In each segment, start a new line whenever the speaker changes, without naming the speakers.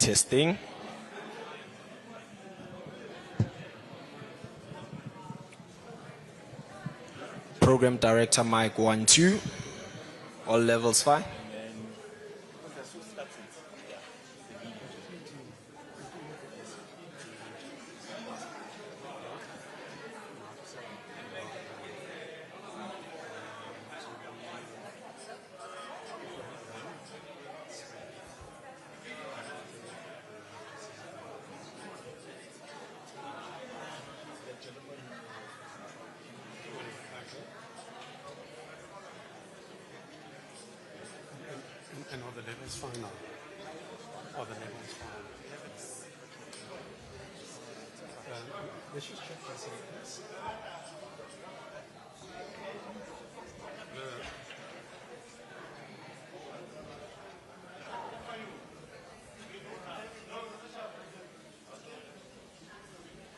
Testing. Program director mic 1 2. All levels fine.
And all the levels fine now. All the levels fine. Let's just check this out, please.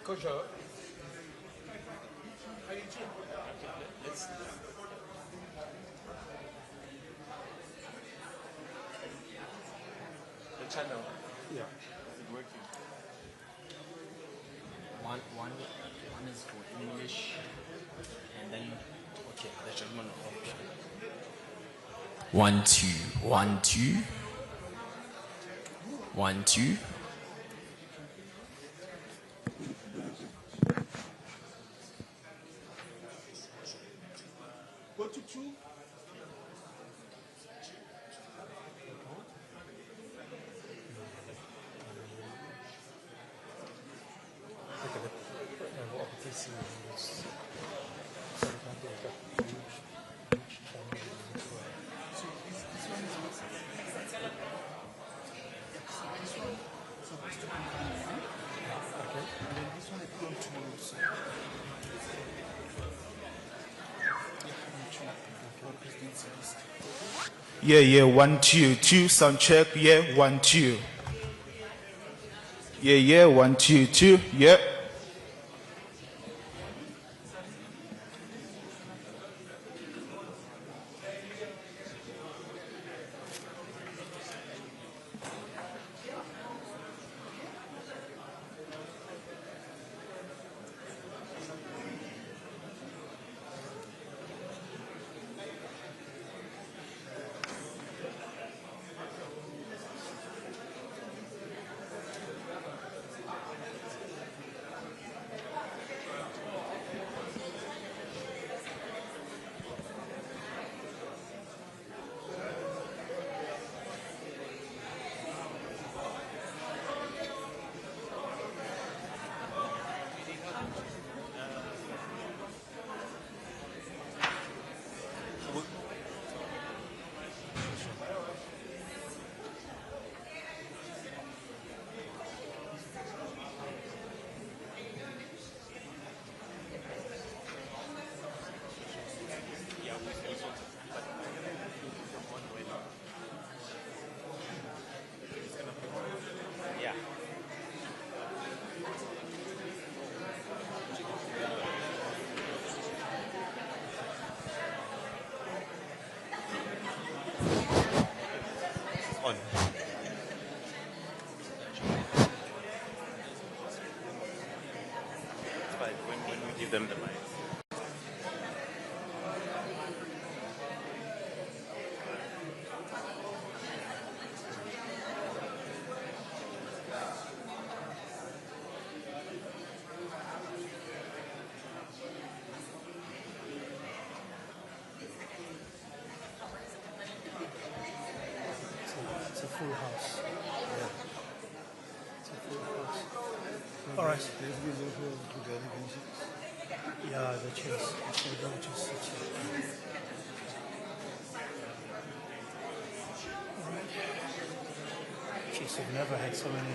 Kojo. Let's. Channel. Yeah. Is it working?
One is for English, and then okay, the German option. 1 2 1 2 1 2.
Go to 2.
Yeah, 1 2 2 sound check. Yeah, 1 2. Yeah, 1 2 2. Yeah.
On. It's fine when we give them the mic.
It's a full house. Yeah. It's a full house. All right. Yeah, the chairs. So don't just sit here. All right. Jeez, I've never had so many.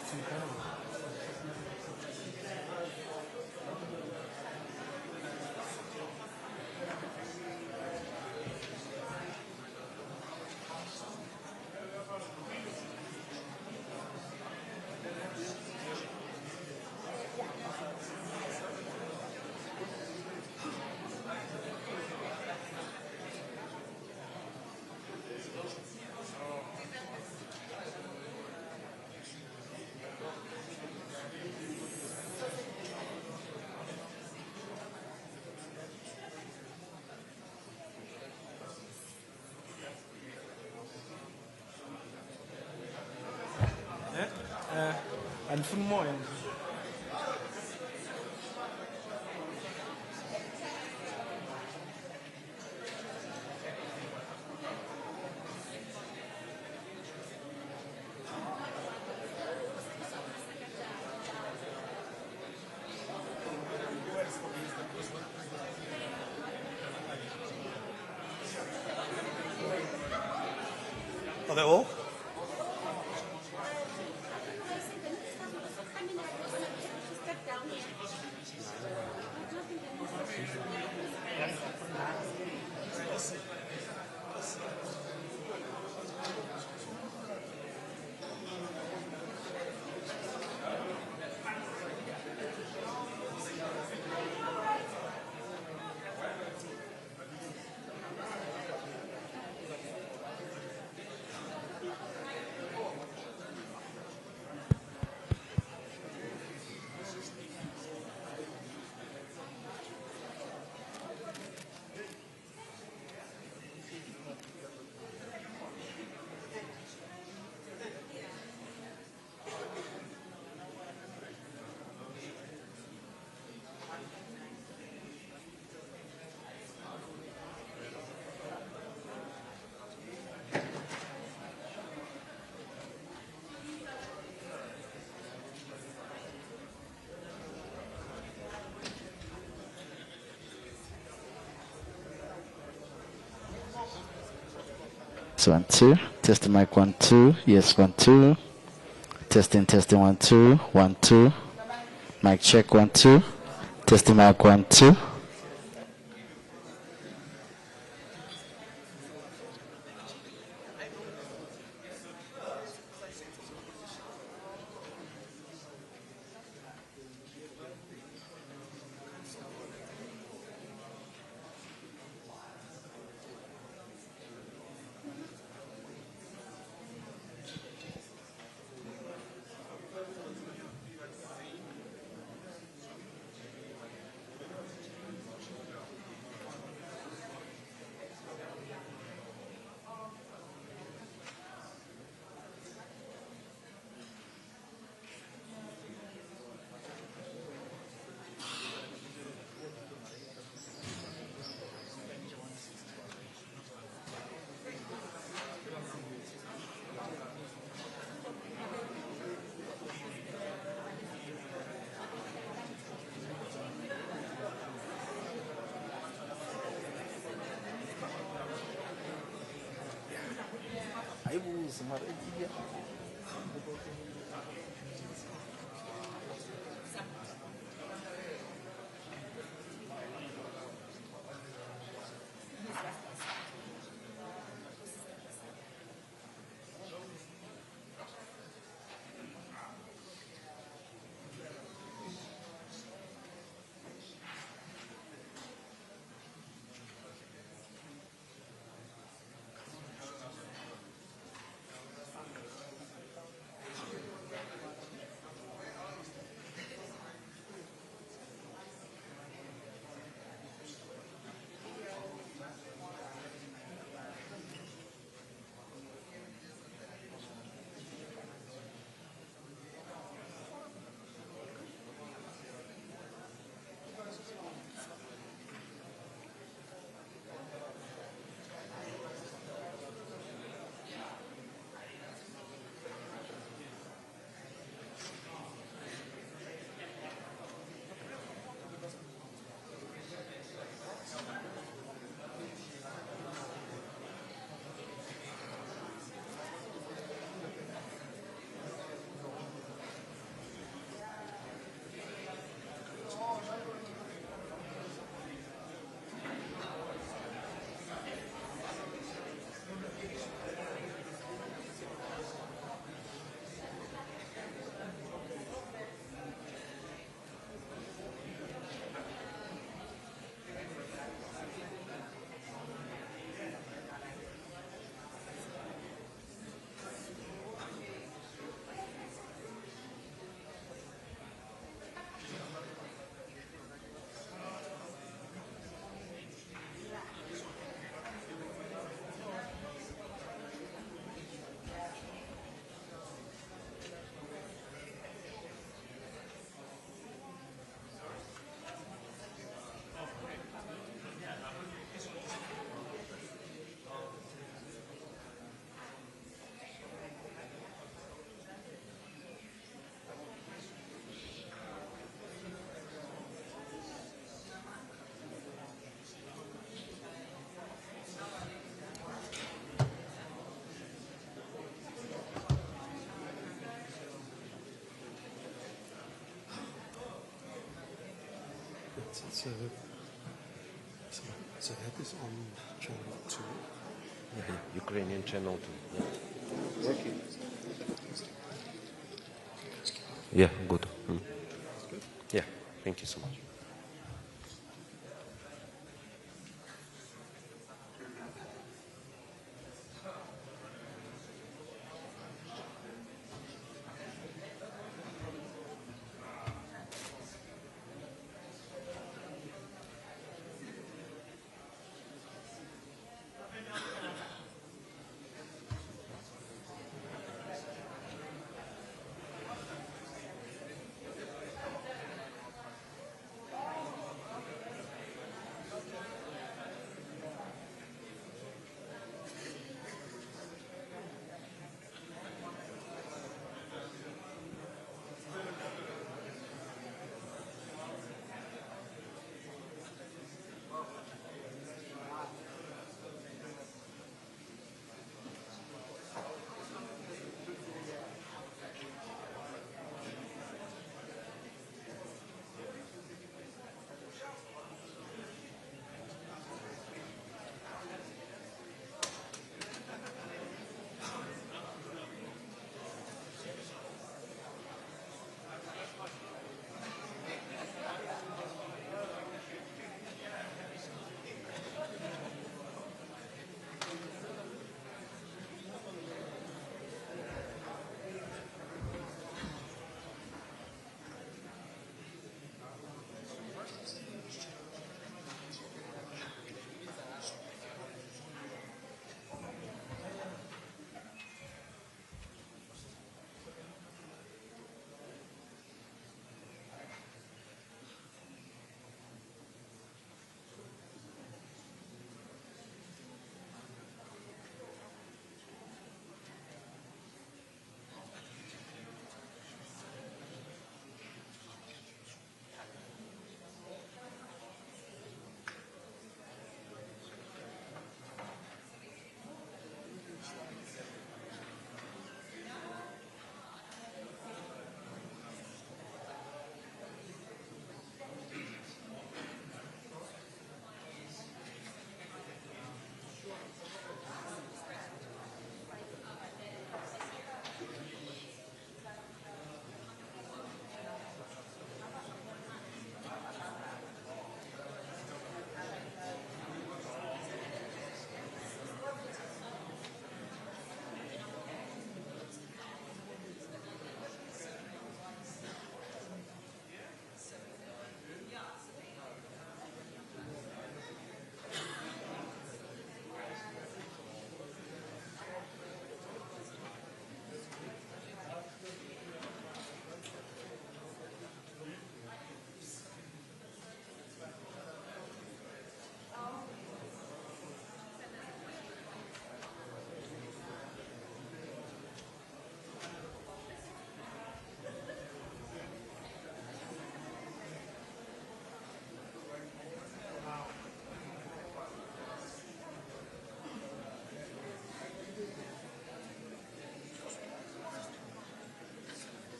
It's incredible. Andifuna umoya nje.
Are they all?
So 1 2, test the mic 1 2, yes 1 2, testing 1 2, 1 2, mic check 1 2, testing mic 1 2.
So that is on channel 2.
Ukrainian channel too. Yeah.
Working.
Yeah, good. Yeah, thank you so much.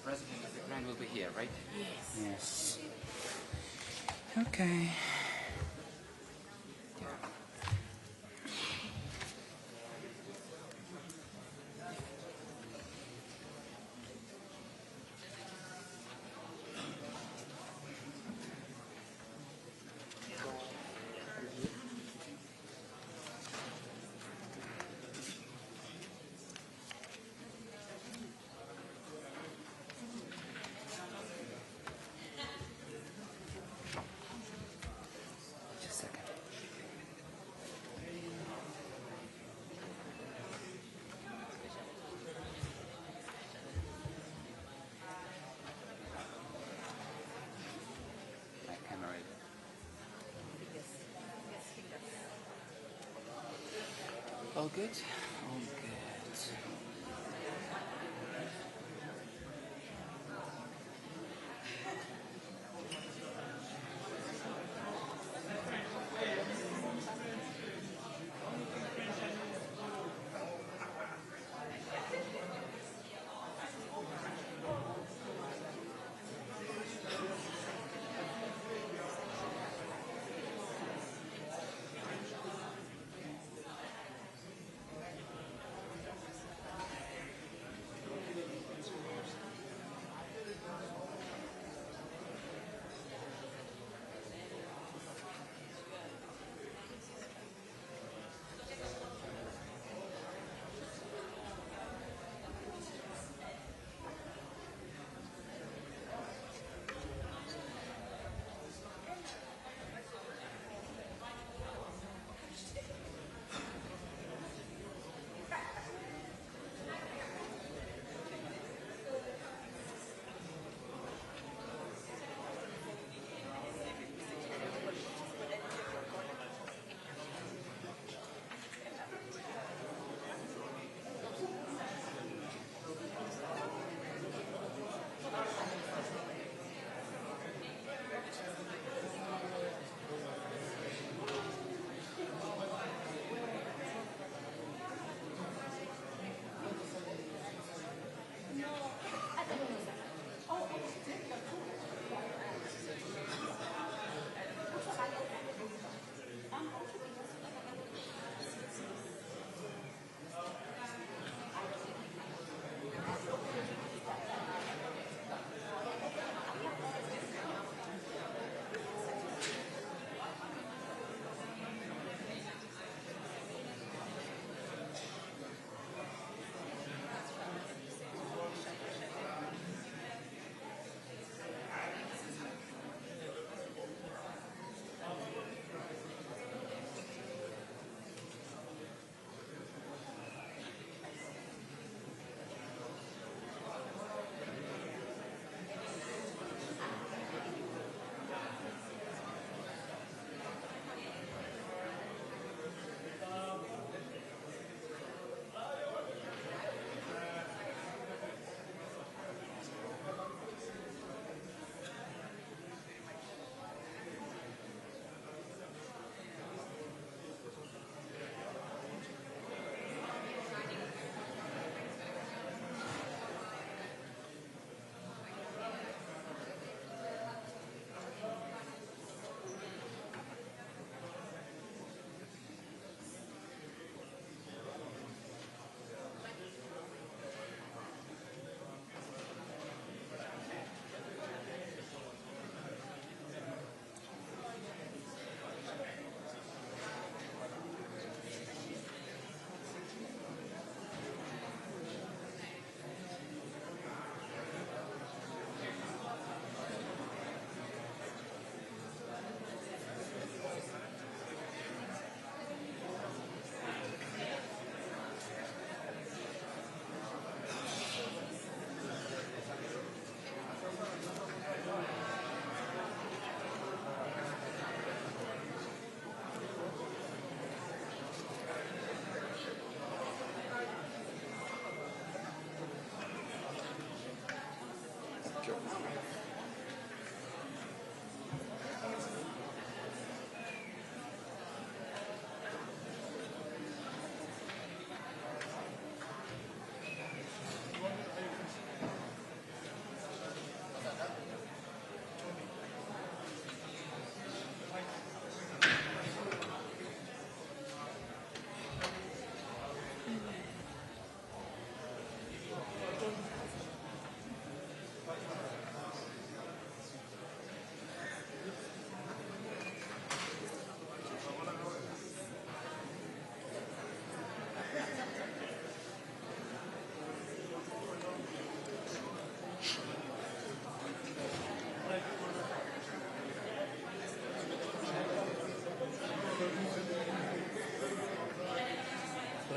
President of Ukraine will be here, right?
Yes. Okay.
Just a second. My camera. All good? All good.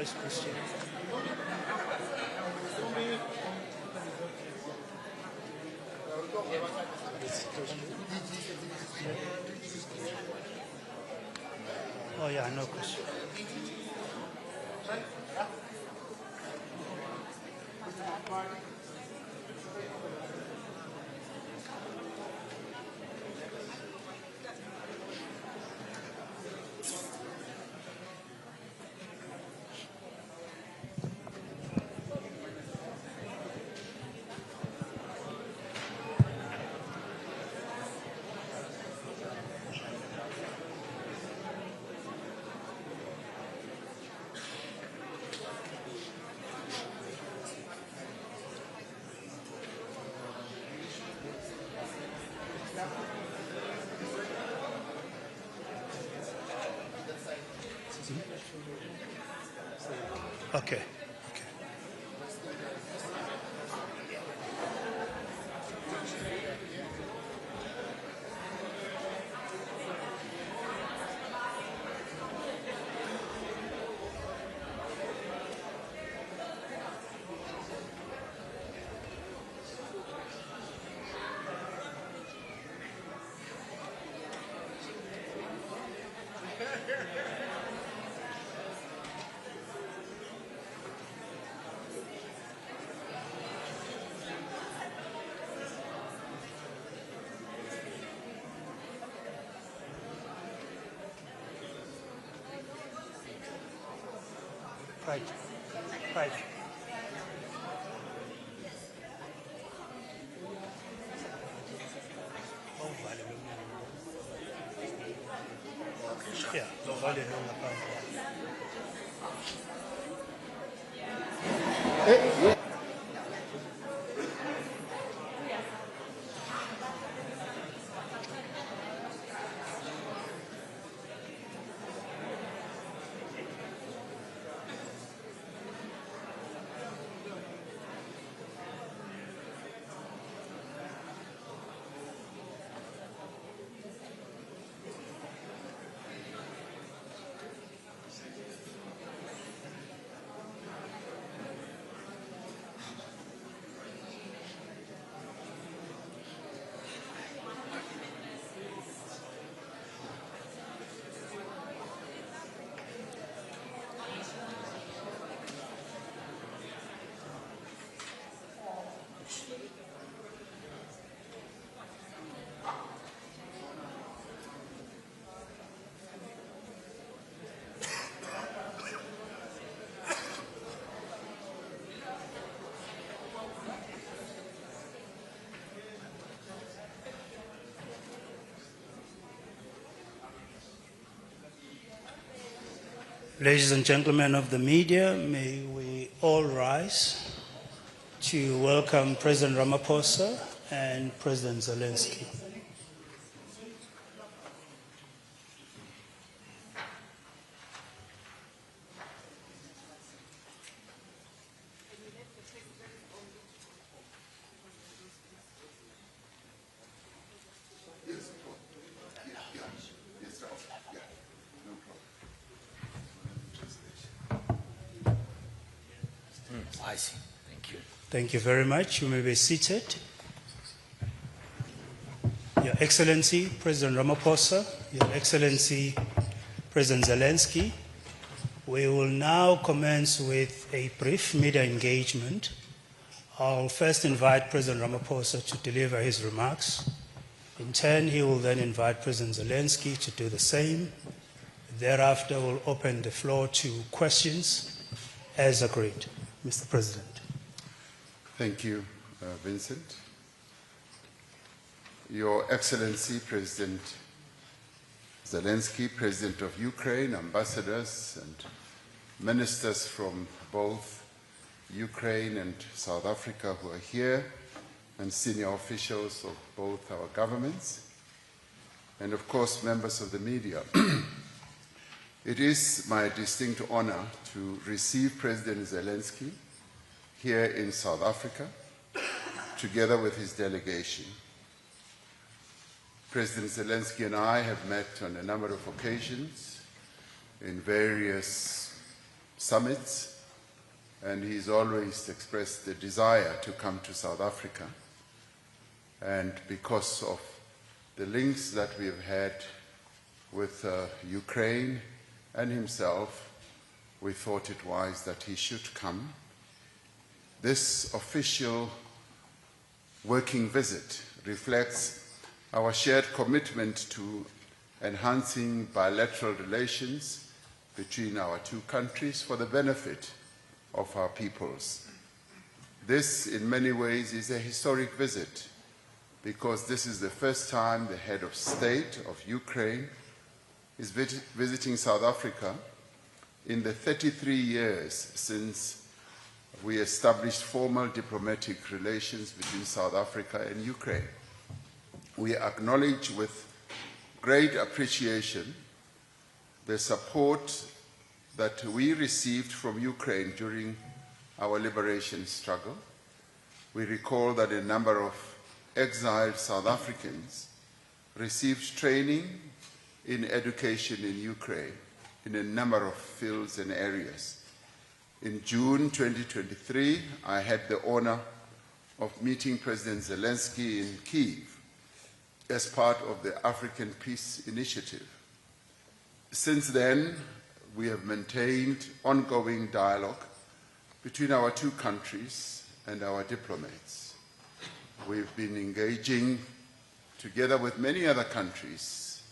Where's Christian? Oh yeah, I know Christian. Okay. Okay. Right. Right. Oh, hallelujah. Yeah, hallelujah. Ladies and gentlemen of the media, may we all rise to welcome President Ramaphosa and President Zelensky.
I see. Thank you.
Thank you very much. You may be seated. Your Excellency, President Ramaphosa, Your Excellency, President Zelensky, we will now commence with a brief media engagement. I'll first invite President Ramaphosa to deliver his remarks. In turn, he will then invite President Zelensky to do the same. Thereafter, we'll open the floor to questions as agreed. Mr. President.
Thank you, Vincent. Your Excellency, President Zelensky, President of Ukraine, ambassadors and ministers from both Ukraine and South Africa who are here, and senior officials of both our governments, and of course members of the media. It is my distinct honor to receive President Zelensky here in South Africa, together with his delegation. President Zelensky and I have met on a number of occasions in various summits, and he's always expressed the desire to come to South Africa. And because of the links that we've had with Ukraine and himself, we thought it wise that he should come. This official working visit reflects our shared commitment to enhancing bilateral relations between our two countries for the benefit of our peoples. This, in many ways, is a historic visit because this is the first time the head of state of Ukraine is visiting South Africa in the 33 years since we established formal diplomatic relations between South Africa and Ukraine. We acknowledge with great appreciation the support that we received from Ukraine during our liberation struggle. We recall that a number of exiled South Africans received training in education in Ukraine in a number of fields and areas. In June 2023, I had the honor of meeting President Zeleensky in Kyiv as part of the African Peace Initiative. Since then, we have maintained ongoing dialogue between our two countries and our diplomats. We've been engaging together with many other countries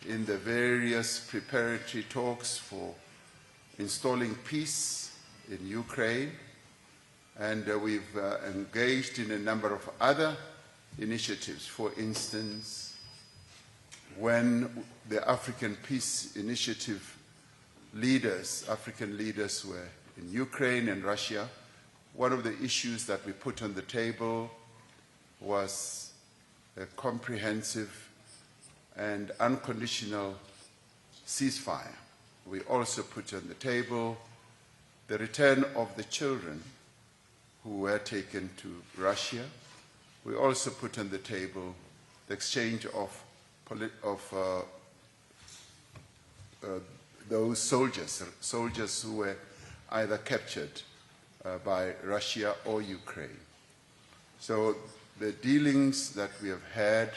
in the various preparatory talks for installing peace in Ukraine, and we've engaged in a number of other initiatives. For instance, when the African Peace Initiative leaders, African leaders were in Ukraine and Russia, one of the issues that we put on the table was a comprehensive and unconditional ceasefire. We also put on the table the return of the children who were taken to Russia. We also put on the table the exchange of those soldiers who were either captured by Russia or Ukraine. So the dealings that we have had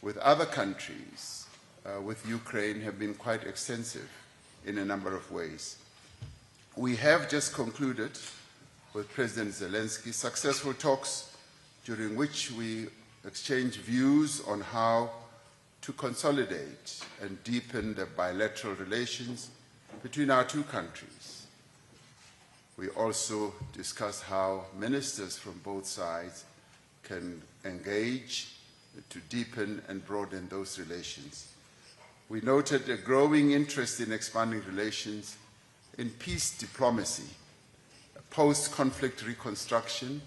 with other countries, with Ukraine, have been quite extensive in a number of ways. We have just concluded with President Zelensky successful talks during which we exchanged views on how to consolidate and deepen the bilateral relations between our two countries. We also discussed how ministers from both sides can engage to deepen and broaden those relations. We noted a growing interest in expanding relations in peace diplomacy, post-conflict reconstruction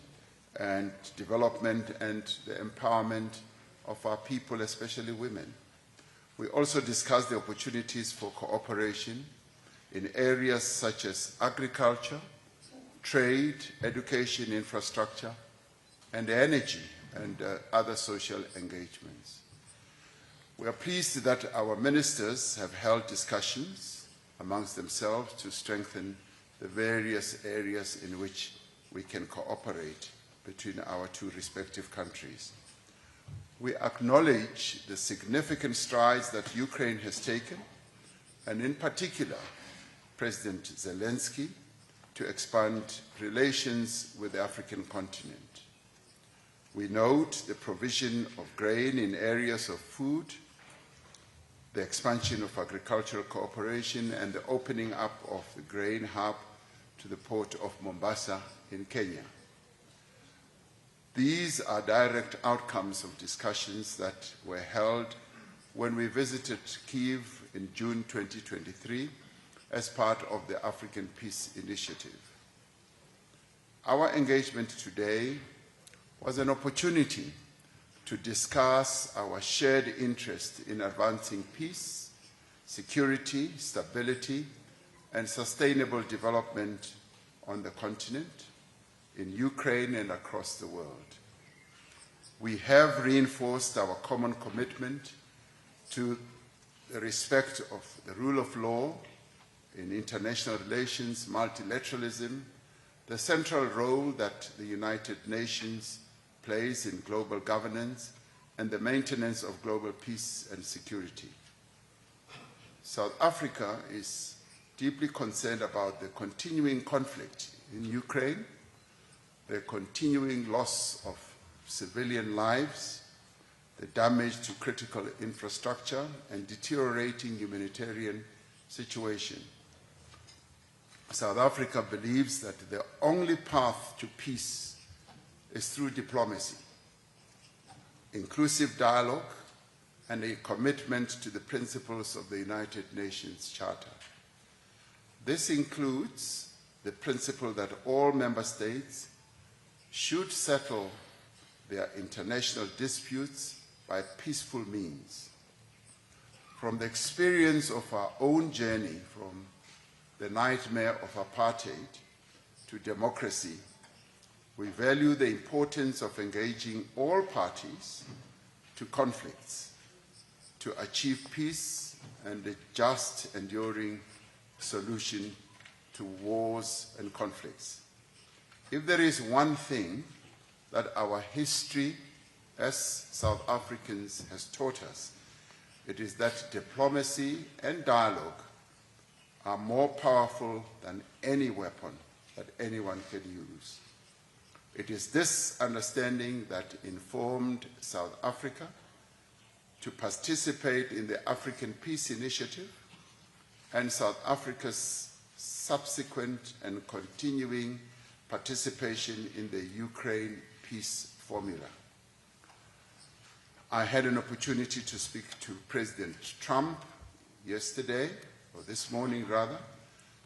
and development, and the empowerment of our people, especially women. We also discussed the opportunities for cooperation in areas such as agriculture, trade, education, infrastructure, and energy, and other social engagements. We are pleased that our ministers have held discussions amongst themselves to strengthen the various areas in which we can cooperate between our two respective countries. We acknowledge the significant strides that Ukraine has taken, and in particular, President Zelensky, to expand relations with the African continent. We note the provision of grain in areas of food, the expansion of agricultural cooperation, and the opening up of the grain hub to the port of Mombasa in Kenya. These are direct outcomes of discussions that were held when we visited Kyiv in June 2023 as part of the African Peace Initiative. Our engagement today was an opportunity to discuss our shared interest in advancing peace, security, stability, and sustainable development on the continent, in Ukraine and across the world. We have reinforced our common commitment to the respect of the rule of law in international relations, multilateralism, the central role that the United Nations plays in global governance, and the maintenance of global peace and security. South Africa is deeply concerned about the continuing conflict in Ukraine, the continuing loss of civilian lives, the damage to critical infrastructure, and deteriorating humanitarian situation. South Africa believes that the only path to peace is through diplomacy, inclusive dialogue, and a commitment to the principles of the United Nations Charter. This includes the principle that all member states should settle their international disputes by peaceful means. From the experience of our own journey from the nightmare of apartheid to democracy, we value the importance of engaging all parties to conflicts to achieve peace and a just, enduring solution to wars and conflicts. If there is one thing that our history as South Africans has taught us, it is that diplomacy and dialogue are more powerful than any weapon that anyone can use. It is this understanding that informed South Africa to participate in the African Peace Initiative and South Africa's subsequent and continuing participation in the Ukraine peace formula. I had an opportunity to speak to President Trump yesterday, or this morning rather,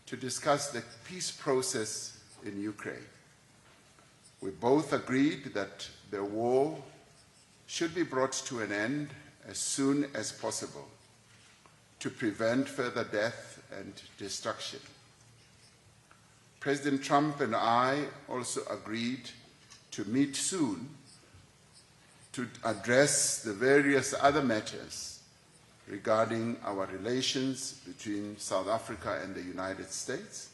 to discuss the peace process in Ukraine. We both agreed that the war should be brought to an end as soon as possible to prevent further death and destruction. President Trump and I also agreed to meet soon to address the various other matters regarding our relations between South Africa and the United States.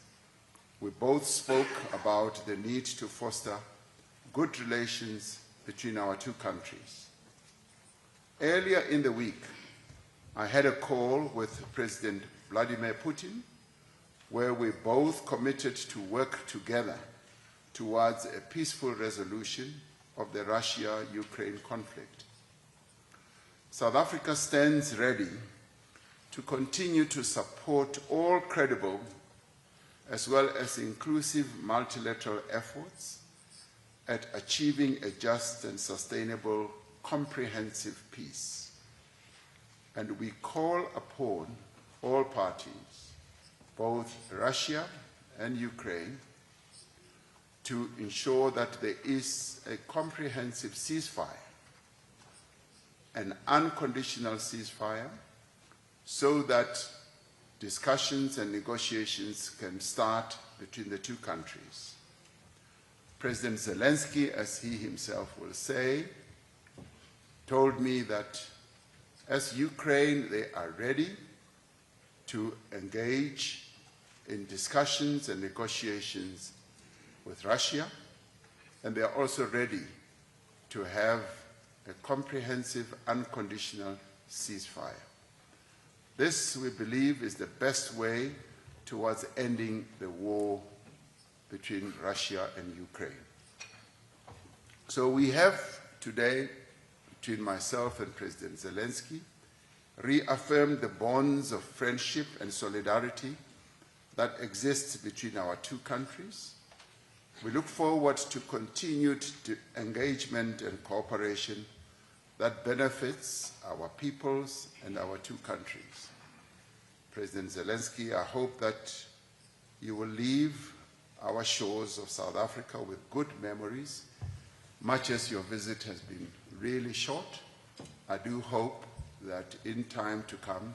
We both spoke about the need to foster good relations between our two countries. Earlier in the week, I had a call with President Vladimir Putin, where we both committed to work together towards a peaceful resolution of the Russia-Ukraine conflict. South Africa stands ready to continue to support all credible as well as inclusive multilateral efforts at achieving a just and sustainable comprehensive peace. And we call upon all parties, both Russia and Ukraine, to ensure that there is a comprehensive ceasefire, an unconditional ceasefire, so that discussions and negotiations can start between the two countries. President Zeleensky, as he himself will say, told me that as Ukraine, they are ready to engage in discussions and negotiations with Russia, and they are also ready to have a comprehensive, unconditional ceasefire. This, we believe, is the best way towards ending the war between Russia and Ukraine. So we have today, between myself and President Zelensky, reaffirmed the bonds of friendship and solidarity that exists between our two countries. We look forward to continued engagement and cooperation that benefits our peoples and our two countries. President Zelensky, I hope that you will leave our shores of South Africa with good memories. Much as your visit has been really short, I do hope that in time to come,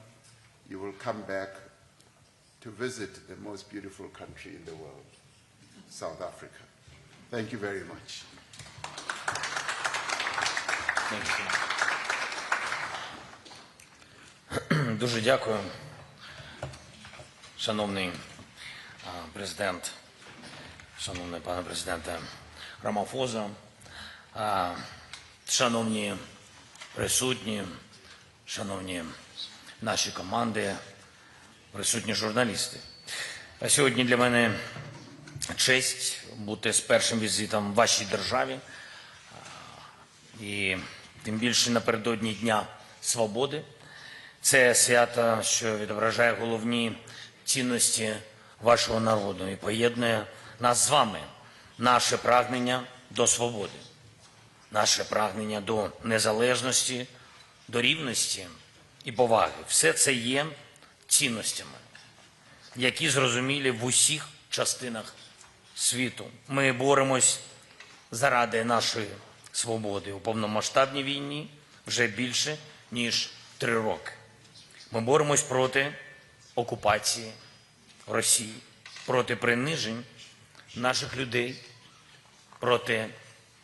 you will come back to visit the most beautiful country in the world, South Africa. Thank you very much.
Дуже дякую. Шановний президент, шановний пане президенте Рамафоса, шановні присутні, шановні наші команди, присутні журналісти. Сьогодні для мене честь бути з першим візитом в вашій державі. І тим більше напередодні Дня Свободи. Це свято, що відображає головні цінності вашого народу і поєднує нас з вами, наше прагнення до свободи, наше прагнення до незалежності, до рівності і поваги. Все це є цінностями, які зрозумілі в усіх частинах світу. Ми боремось заради нашої свободи у повномасштабній війні вже більше, ніж 3 роки. Ми боремось проти окупації Росії, проти принижень наших людей, проти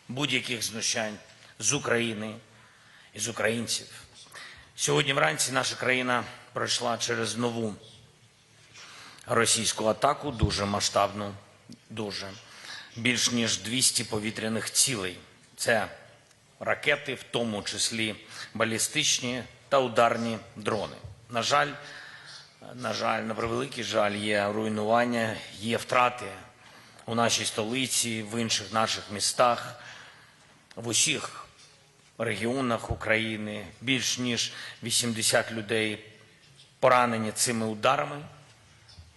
будь-яких знущань з України і з українців. Сьогодні вранці наша країна пройшла через нову російську атаку, дуже масштабну, дуже. Більш ніж 200 повітряних цілей. Це ракети, в тому числі балістичні та ударні дрони. На жаль, на превеликий жаль, є руйнування, є втрати у нашій столиці, в інших наших містах, в усіх регіонах України. Більш ніж 80 людей поранені цими ударами.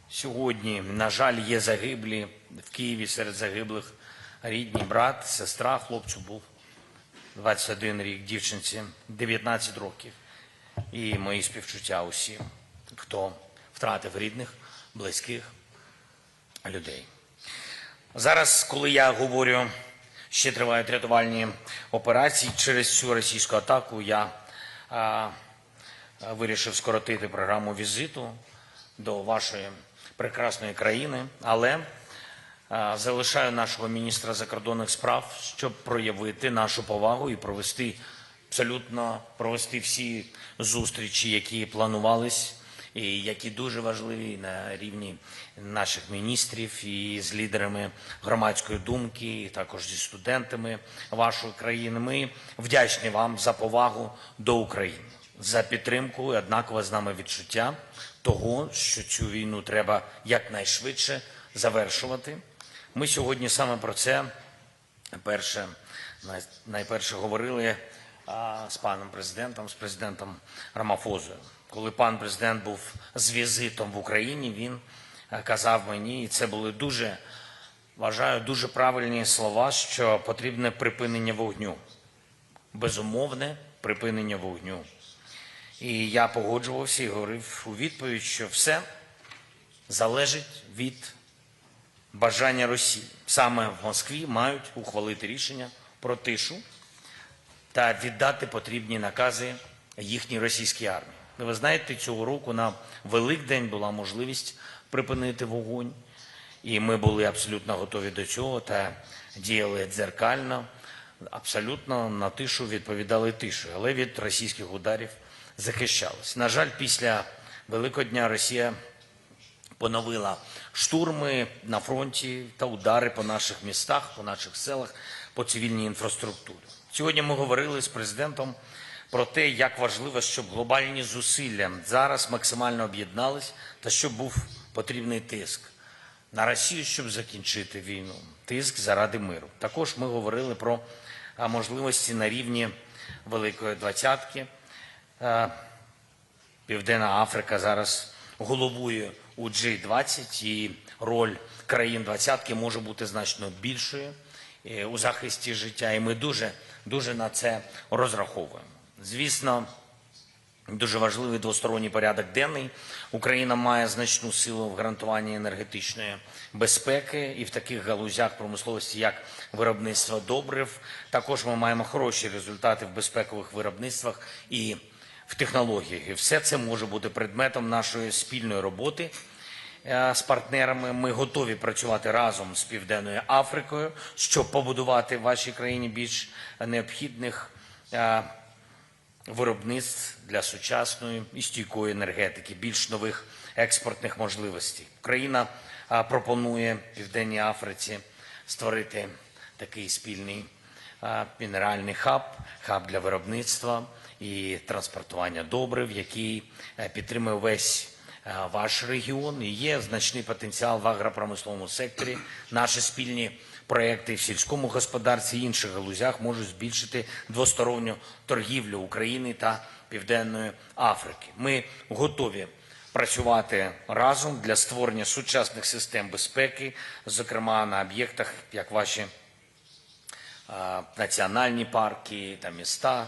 Сьогодні, на жаль, є загиблі в Києві, серед загиблих рідні брат, сестра, хлопцю був 21 рік, дівчинці 19 років. І мої співчуття усім, хто втратив рідних, близьких людей. Зараз, коли я говорю, ще тривають рятувальні операції, через цю російську атаку я вирішив скоротити програму візиту до вашої прекрасної країни, але залишаю нашого міністра закордонних справ, щоб проявити нашу повагу і провести всі зустрічі, які планувались, і які дуже важливі на рівні наших міністрів і з лідерами громадської думки, і також зі студентами вашої країни. Ми вдячні вам за повагу до України, за підтримку і однакове з нами відчуття того, що цю війну треба якнайшвидше завершувати. Ми сьогодні саме про це найперше говорили з паном президентом, з президентом Рамафосою. Коли пан президент був з візитом в Україні, він казав мені, і це були вважаю, дуже правильні слова, що потрібне припинення вогню, безумовне припинення вогню. І я погоджувався і говорив у відповідь, що все залежить від бажання Росії. Саме в Москві мають ухвалити рішення про тишу та віддати потрібні накази їхній російській армії. Ви знаєте, цього року на Великдень була можливість припинити вогонь, і ми були абсолютно готові до цього та діяли дзеркально, абсолютно на тишу відповідали тишою, але від російських ударів захищалась. На жаль, після Великого дня Росія поновила штурми на фронті та удари по наших містах, по наших селах, по цивільній інфраструктурі. Сьогодні ми говорили з президентом про те, як важливо, щоб глобальні зусилля зараз максимально об'єднались та щоб був потрібний тиск на Росію, щоб закінчити війну, тиск заради миру. Також ми говорили про можливості на рівні Великої Двадцятки. Південна Африка зараз головує у G20, і роль країн Двадцятки може бути значно більшою у захисті життя, і ми дуже на це розраховуємо. Звісно, дуже важливий двосторонній порядок денний. Україна має значну силу в гарантуванні енергетичної безпеки і в таких галузях промисловості, як виробництво добрив. Також ми маємо хороші результати в безпекових виробництвах і в технологіях. І все це може бути предметом нашої спільної роботи з партнерами. Ми готові працювати разом з Південною Африкою, щоб побудувати в вашій країні більш необхідних виробництв для сучасної і стійкої енергетики, більш нових експортних можливостей. Україна пропонує Південній Африці створити такий спільний мінеральний хаб для виробництва і транспортування добрив, який підтримує весь ваш регіон. І є значний потенціал в агропромисловому секторі. Наші спільні проекти в сільському господарстві і інших галузях можуть збільшити двосторонню торгівлю України та Південної Африки. Ми готові працювати разом для створення сучасних систем безпеки, зокрема на об'єктах, як ваші національні парки та міста,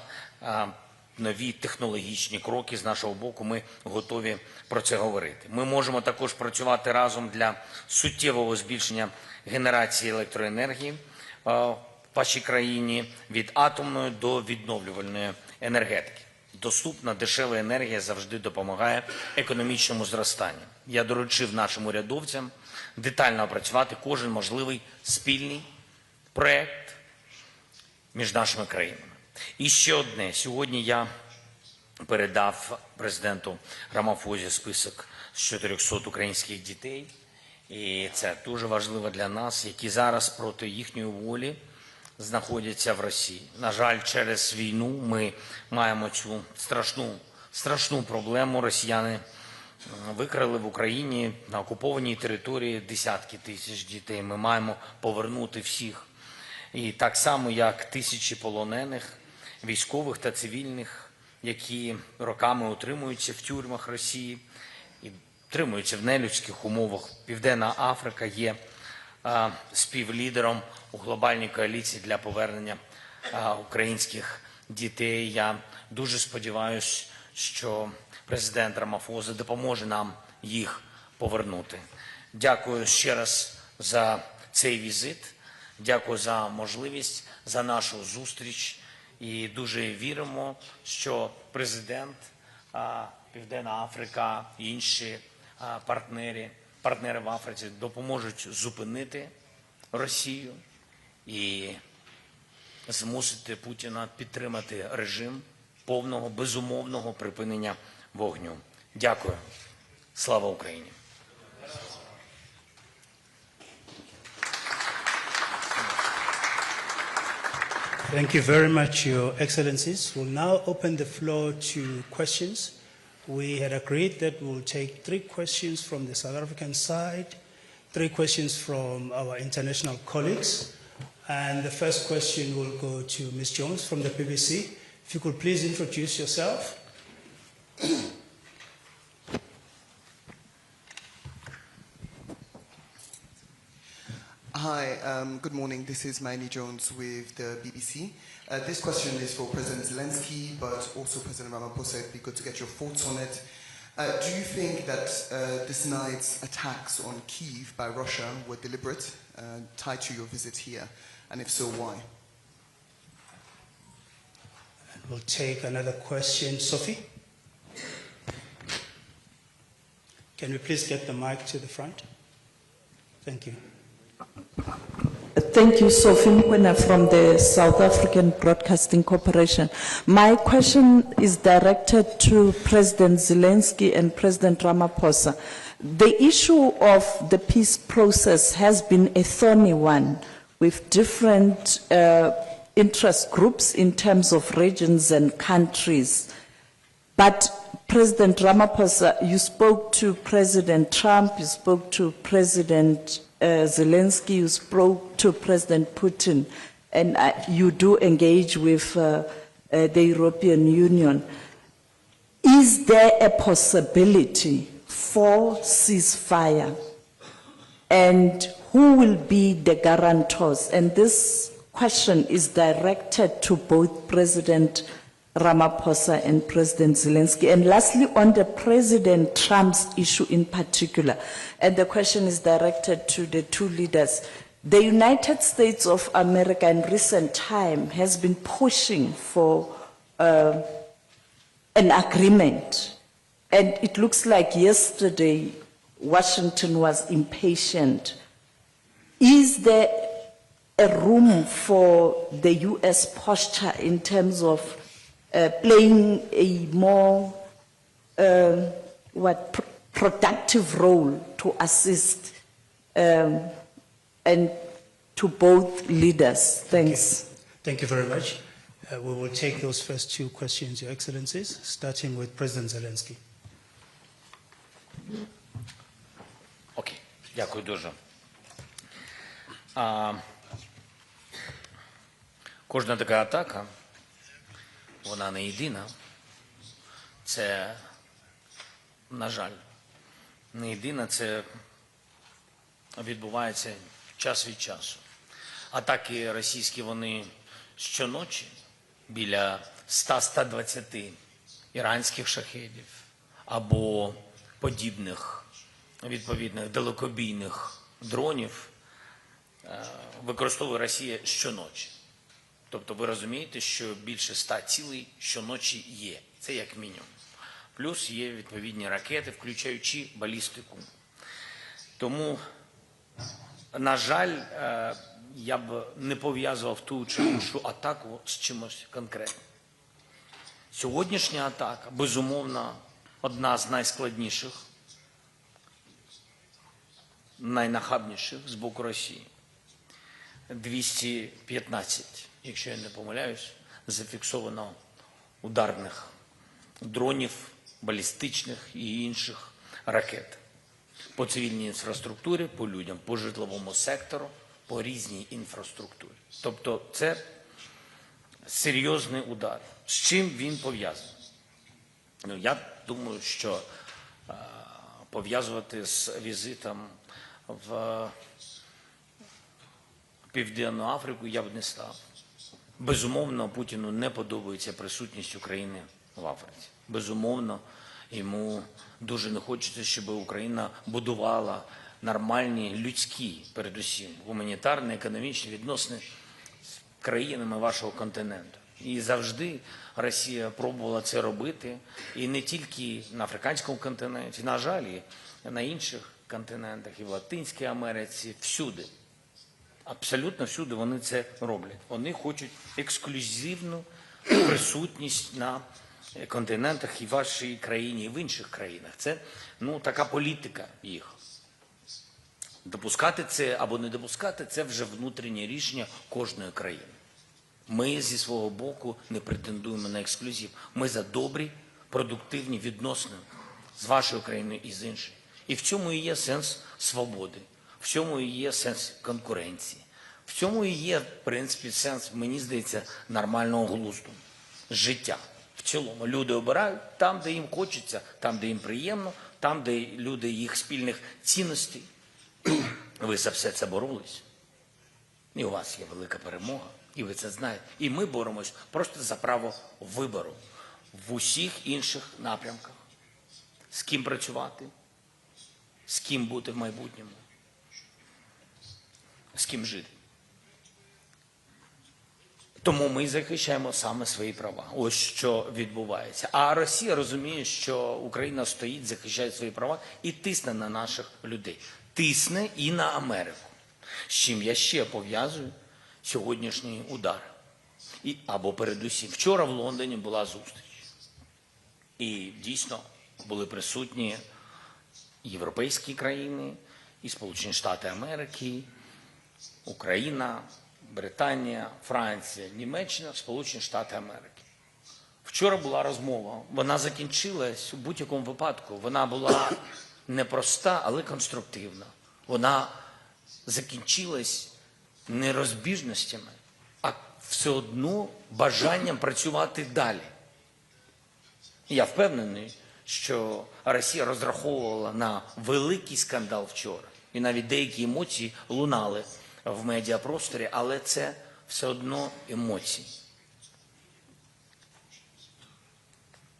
нові технологічні кроки з нашого боку, ми готові про це говорити. Ми можемо також працювати разом для суттєвого збільшення генерації електроенергії в вашій країні від атомної до відновлювальної енергетики. Доступна, дешева енергія завжди допомагає економічному зростанню. Я доручив нашим урядовцям детально опрацювати кожен можливий спільний проєкт між нашими країнами. І ще одне. Сьогодні я передав президенту Рамафосі список з 400 українських дітей. І це дуже важливо для нас, які зараз проти їхньої волі знаходяться в Росії. На жаль, через війну ми маємо цю страшну проблему. Росіяни викрали в Україні на окупованій території десятки тисяч дітей. Ми маємо повернути всіх. І так само, як тисячі полонених, військових та цивільних, які роками утримуються в тюрмах Росії і утримуються в нелюдських умовах. Південна Африка є співлідером у глобальній коаліції для повернення українських дітей. Я дуже сподіваюся, що президент Рамафоса допоможе нам їх повернути. Дякую ще раз за цей візит. Дякую за можливість, за нашу зустріч. І дуже віримо, що президент, Південна Африка і інші партнери в Африці допоможуть зупинити Росію і змусити Путіна підтримати режим повного, безумовного припинення вогню. Дякую. Слава Україні!
Thank you very much, Your Excellencies. We'll now open the floor to questions. We had agreed that we'll take 3 questions from the South African side, 3 questions from our international colleagues. And the first question will go to Ms. Jones from the BBC. If you could please introduce yourself.
Hi, good morning. This is Maini Jones with the BBC. This question is for President Zelensky, but also President Ramaphosa. It'd be good to get your thoughts on it. Do you think that this night's attacks on Kyiv by Russia were deliberate, tied to your visit here? And if so, why?
And we'll take another question. Sophie? Can we please get the mic to the front? Thank you.
Thank you, Sophie Mkwena from the South African Broadcasting Corporation. My question is directed to President Zelensky and President Ramaphosa. The issue of the peace process has been a thorny one with different interest groups in terms of regions and countries. But President Ramaphosa, you spoke to President Trump, you spoke to President Zelensky, you spoke to President Putin, and you do engage with the European Union. Is there a possibility for ceasefire? And who will be the guarantors? And this question is directed to both President Ramaphosa and President Zelensky. And lastly, on the President Trump's issue in particular, and the question is directed to the 2 leaders. The United States of America in recent time has been pushing for an agreement. And it looks like yesterday Washington was impatient. Is there a room for the U.S. posture in terms of playing a more productive role to assist and to both leaders. Thanks.
Thank you very much. We will take those first two questions, Your Excellencies, starting with President Zelensky.
Окей, дякую дуже. Кожна така атака, вона не єдина. Це, на жаль, не єдина, це відбувається час від часу. Атаки російські, вони щоночі біля 100-120 іранських шахедів або подібних відповідних далекобійних дронів використовує Росія щоночі. Тобто ви розумієте, що більше 100 цілей щоночі є. Це як мінімум. Плюс є відповідні ракети, включаючи балістику. Тому, на жаль, я б не пов'язував ту чи іншу атаку з чимось конкретним. Сьогоднішня атака, безумовно, одна з найскладніших, найнахабніших з боку Росії. 215, якщо я не помиляюсь, зафіксовано ударних дронів, балістичних і інших ракет по цивільній інфраструктурі, по людям, по житловому сектору, по різній інфраструктурі. Тобто це серйозний удар. З чим він пов'язаний? Я думаю, що пов'язувати з візитом в Південну Африку я б не став. Безумовно, Путіну не подобається присутність України в Африці. Безумовно, йому дуже не хочеться, щоб Україна будувала нормальні людські, передусім, гуманітарні, економічні відносини з країнами вашого континенту. І завжди Росія пробувала це робити, і не тільки на африканському континенті, на жаль, і на інших континентах, і в Латинській Америці, всюди. Абсолютно всюди вони це роблять. Вони хочуть ексклюзивну присутність на континентах і в вашій країні, і в інших країнах. Це, така політика їх. Допускати це або не допускати – це вже внутрішнє рішення кожної країни. Ми зі свого боку не претендуємо на ексклюзив. Ми за добрі, продуктивні відносини з вашою країною і з іншою. І в цьому і є сенс свободи. В цьому і є сенс конкуренції. В цьому і є, в принципі, сенс, мені здається, нормального глузду, життя. В цілому люди обирають там, де їм хочеться, там, де їм приємно, там, де люди їх спільних цінностей. Ви за все це боролись. І у вас є велика перемога, і ви це знаєте. І ми боремось просто за право вибору в усіх інших напрямках. З ким працювати, з ким бути в майбутньому, з ким жити. Тому ми захищаємо саме свої права. Ось що відбувається. А Росія розуміє, що Україна стоїть, захищає свої права і тисне на наших людей. Тисне і на Америку. З чим я ще пов'язую сьогоднішній удар. Або передусім. Вчора в Лондоні була зустріч. І дійсно були присутні європейські країни, і Сполучені Штати Америки, Україна, Британія, Франція, Німеччина, Сполучені Штати Америки. Вчора була розмова. Вона закінчилась у будь-якому випадку. Вона була непроста, але конструктивна. Вона закінчилась не розбіжностями, а все одно бажанням працювати далі. Я впевнений, що Росія розраховувала на великий скандал вчора. І навіть деякі емоції лунали в медіапросторі, але це все одно емоції.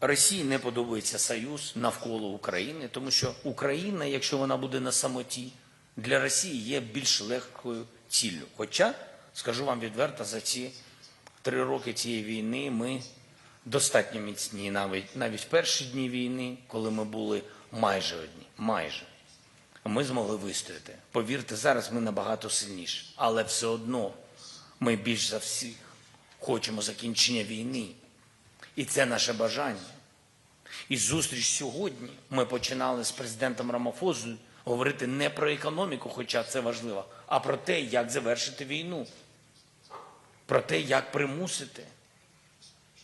Росії не подобається союз навколо України, тому що Україна, якщо вона буде на самоті, для Росії є більш легкою ціллю. Хоча, скажу вам відверто, за ці 3 роки цієї війни ми достатньо міцні, навіть в перші дні війни, коли ми були майже одні, ми змогли вистояти. Повірте, зараз ми набагато сильніші, але все одно ми більш за всіх хочемо закінчення війни. І це наше бажання. І зустріч сьогодні ми починали з президентом Рамафосою говорити не про економіку, хоча це важливо, а про те, як завершити війну, про те, як примусити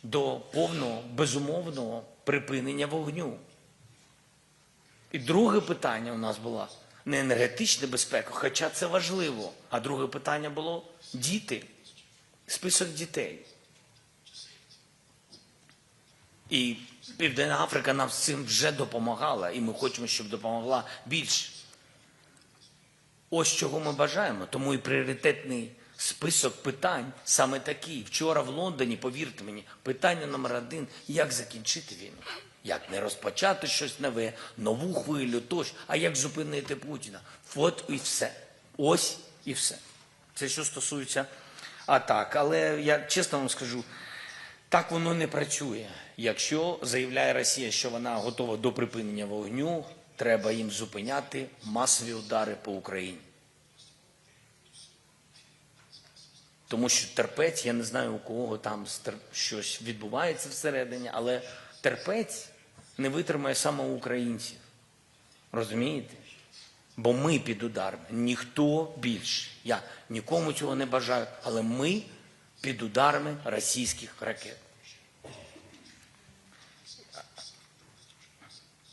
до повного, безумовного припинення вогню. І друге питання у нас було не енергетична безпека, хоча це важливо, а друге питання було діти, список дітей. І Південна Африка нам з цим вже допомагала, і ми хочемо, щоб допомогла більше. Ось чого ми бажаємо, тому і пріоритетний список питань саме такий. Вчора в Лондоні, повірте мені, питання номер 1 – як закінчити війну. Як не розпочати щось нове, нову хвилю, тощо, а як зупинити Путіна. От і все. Ось і все. Це що стосується атак. Але я чесно вам скажу, так воно не працює. Якщо заявляє Росія, що вона готова до припинення вогню, треба їм зупиняти масові удари по Україні. Тому що терпець, я не знаю, у кого там щось відбувається всередині, але терпець не витримає саме українців. Розумієте? Бо ми під ударом, ніхто більше. Я нікому цього не бажаю, але ми під ударами російських ракет.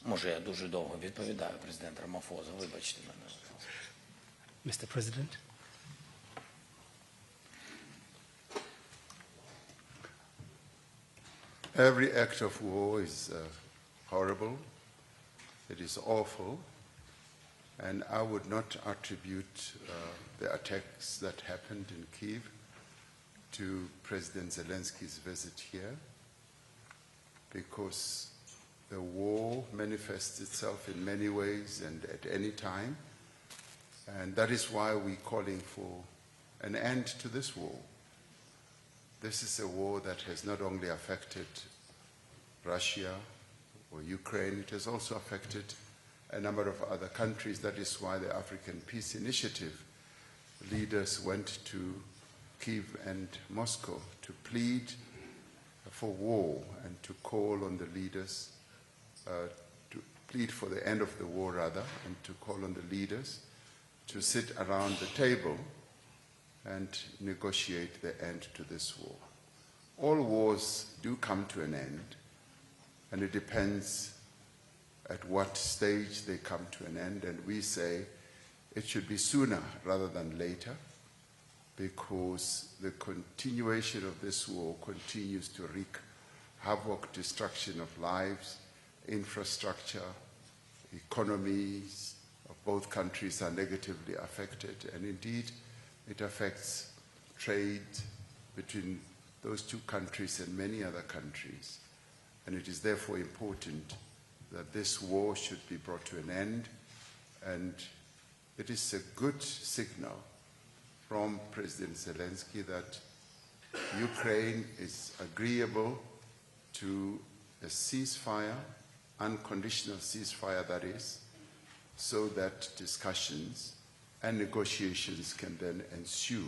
Може, я дуже довго відповідаю, президент Рамафоса, вибачте мене.
Mr. President.
Every act of war is horrible, it is awful, and I would not attribute the attacks that happened in Kyiv to President Zelensky's visit here, because the war manifests itself in many ways and at any time, and that is why we're calling for an end to this war. This is a war that has not only affected Russia or Ukraine, it has also affected a number of other countries. That is why the African Peace Initiative leaders went to Kyiv and Moscow to plead for war and to call on the leaders, to plead for the end of the war rather, and to call on the leaders to sit around the table and negotiate the end to this war. All wars do come to an end, and it depends at what stage they come to an end, and we say it should be sooner rather than later, because the continuation of this war continues to wreak havoc, destruction of lives, infrastructure, economies of both countries are negatively affected, and indeed it affects trade between those two countries and many other countries. And it is therefore important that this war should be brought to an end, and it is a good signal from President Zelensky that Ukraine is agreeable to a ceasefire, unconditional ceasefire that is, so that discussions and negotiations can then ensue.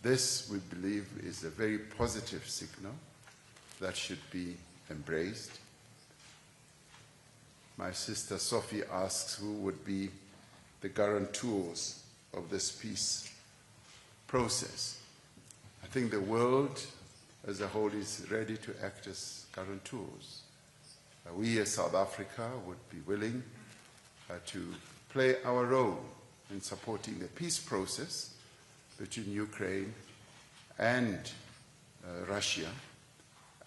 This, we believe, is a very positive signal that should be embraced. My sister Sophie asks who would be the guarantors of this peace process. I think the world as a whole is ready to act as guarantors. We as South Africa would be willing to play our role in supporting the peace process between Ukraine and Russia.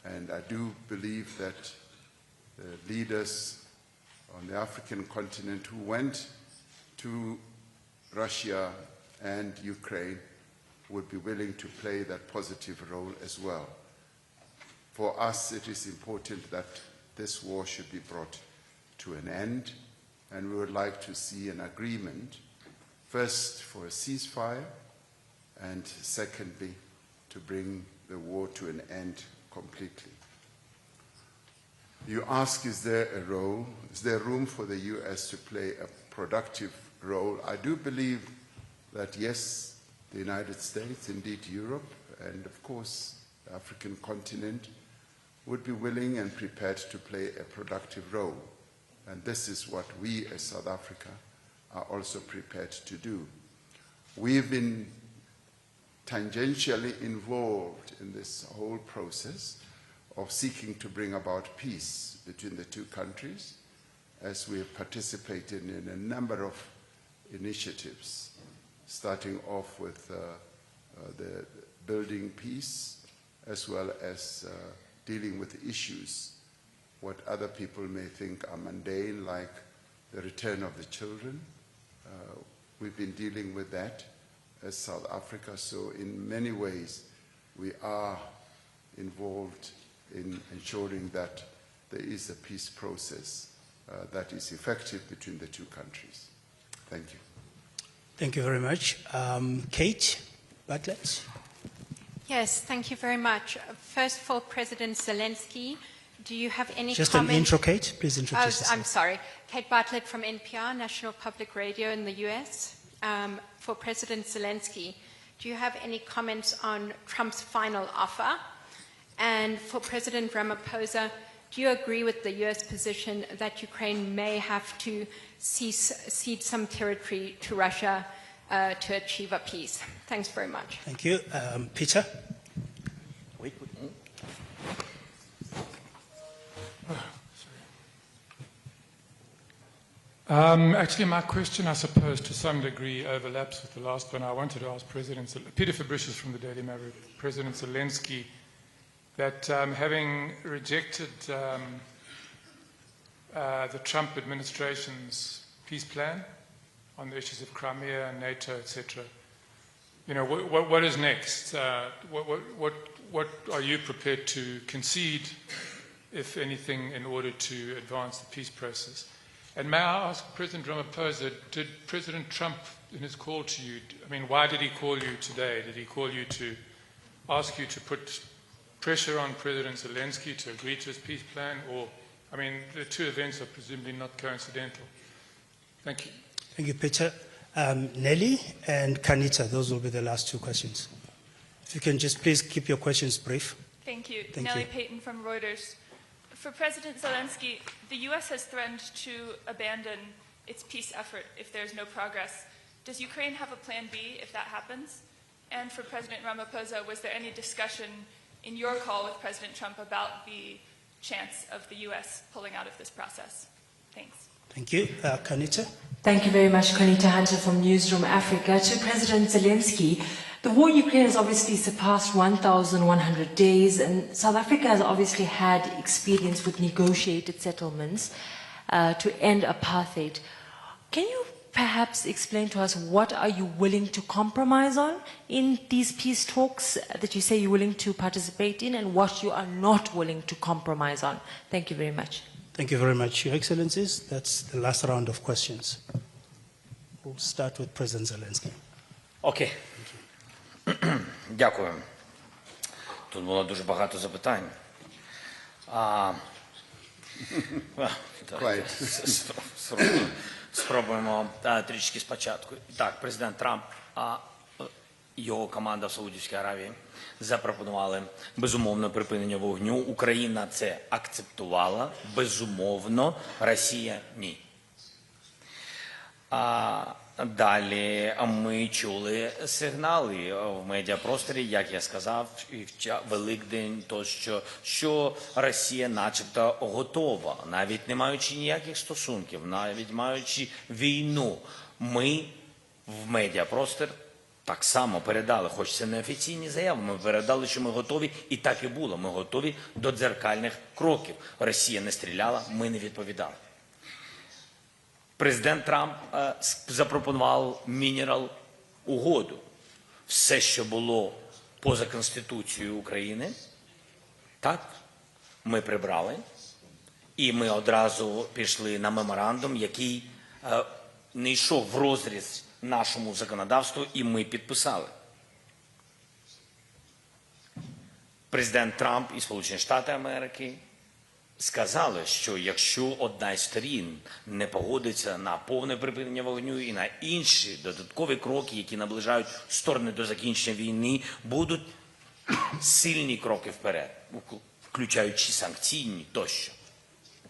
And I do believe that the leaders on the African continent who went to Russia and Ukraine would be willing to play that positive role as well. For us, it is important that this war should be brought to an end, and we would like to see an agreement, first for a ceasefire, and secondly, to bring the war to an end completely. You ask, is there room for the U.S. to play a productive role? I do believe that yes, the United States, indeed Europe, and of course the African continent would be willing and prepared to play a productive role. And this is what we as South Africa are also prepared to do. We've been tangentially involved in this whole process of seeking to bring about peace between the two countries, as we have participated in a number of initiatives, starting off with the building peace, as well as dealing with issues, what other people may think are mundane, like the return of the children. We've been dealing with that as South Africa, so in many ways we are involved in ensuring that there is a peace process that is effective between the two countries. Thank you.
Thank you very much. Kate Bartlett.
Yes, thank you very much. First of all, President Zelensky, do you have any
Just
comment?
an intro, Kate. Please introduce yourself.
I'm sorry. Kate Bartlett from NPR, National Public Radio in the US. For President Zelensky, do you have any comments on Trump's final offer? And for President Ramaphosa, do you agree with the US position that Ukraine may have to cede some territory to Russia to achieve a peace? Thanks very much.
Thank you. Peter?
Actually, my question, I suppose, to some degree overlaps with the last one. I wanted to ask Peter Fabricius from the Daily Maverick, President Zelensky, that having rejected the Trump administration's peace plan on the issues of Crimea, NATO, etc., you know, what is next? What are you prepared to concede, if anything, in order to advance the peace process? And may I ask President Ramaphosa, did President Trump, in his call to you, I mean, why did he call you today? Did he call you to ask you to put pressure on President Zelensky to agree to his peace plan? Or, I mean, the two events are presumably not coincidental. Thank you.
Thank you, Peter. Nelly and Kanita, those will be the last two questions. If you can just please keep your questions brief.
Thank you.
Thank
Nellie
you.
Payton from Reuters. For President Zelensky, the U.S. has threatened to abandon its peace effort if there's no progress. Does Ukraine have a plan B if that happens? And for President Ramaphosa, was there any discussion in your call with President Trump about the chance of the U.S. pulling out of this process? Thanks.
Thank you. Kanita?
Thank you very much, Kanita Hunter from Newsroom Africa. To President Zelensky, the war in Ukraine has obviously surpassed 1,100 days, and South Africa has obviously had experience with negotiated settlements to end apartheid. Can you perhaps explain to us what are you willing to compromise on in these peace talks that you say you're willing to participate in, and what you are not willing to compromise on? Thank you very much.
Thank you very much, Your Excellencies. That's the last round of questions. We'll start with President Zelensky.
Окей. Дякую. Тут було дуже багато запитань. Спробуємо трішки спочатку. Так, президент Трамп, його команда в Саудівській Аравії запропонували безумовне припинення вогню. Україна це акцептувала, безумовно, Росія – ні. Далі ми чули сигнали в медіапросторі, як я сказав, Великдень тощо, що Росія начебто готова, навіть не маючи ніяких стосунків, навіть маючи війну. Ми в медіапростор так само передали, хоч це не офіційні заяви, ми передали, що ми готові, і так і було, ми готові до дзеркальних кроків. Росія не стріляла, ми не відповідали. Президент Трамп запропонував мінерал-угоду. Все, що було поза Конституцією України, так, ми прибрали. І ми одразу пішли на меморандум, який не йшов в розріз нашому законодавству, і ми підписали. Президент Трамп і Сполучені Штати Америки сказали, що якщо одна із сторін не погодиться на повне припинення вогню і на інші додаткові кроки, які наближають сторони до закінчення війни, будуть сильні кроки вперед. включаючи санкційні тощо.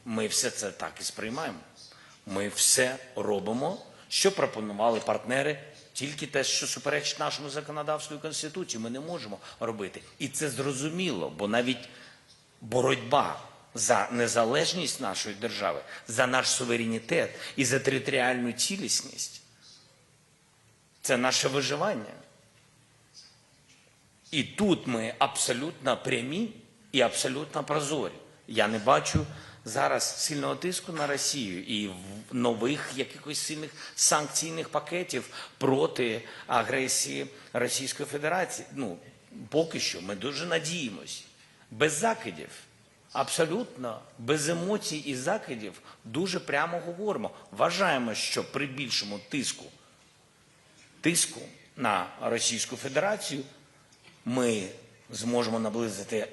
Ми все це так і сприймаємо. Ми все робимо, що пропонували партнери, тільки те, що суперечить нашому законодавству і Конституції, ми не можемо робити. І це зрозуміло, бо навіть боротьба за незалежність нашої держави, за наш суверенітет і за територіальну цілісність – це наше виживання. І тут ми абсолютно прямі і абсолютно прозорі. Я не бачу зараз сильного тиску на Росію і нових якихось сильних санкційних пакетів проти агресії Російської Федерації. Ну, поки що ми дуже надіємось. Без закидів, абсолютно без емоцій і закидів дуже прямо говоримо. Вважаємо, що при більшому тиску на Російську Федерацію ми зможемо наблизити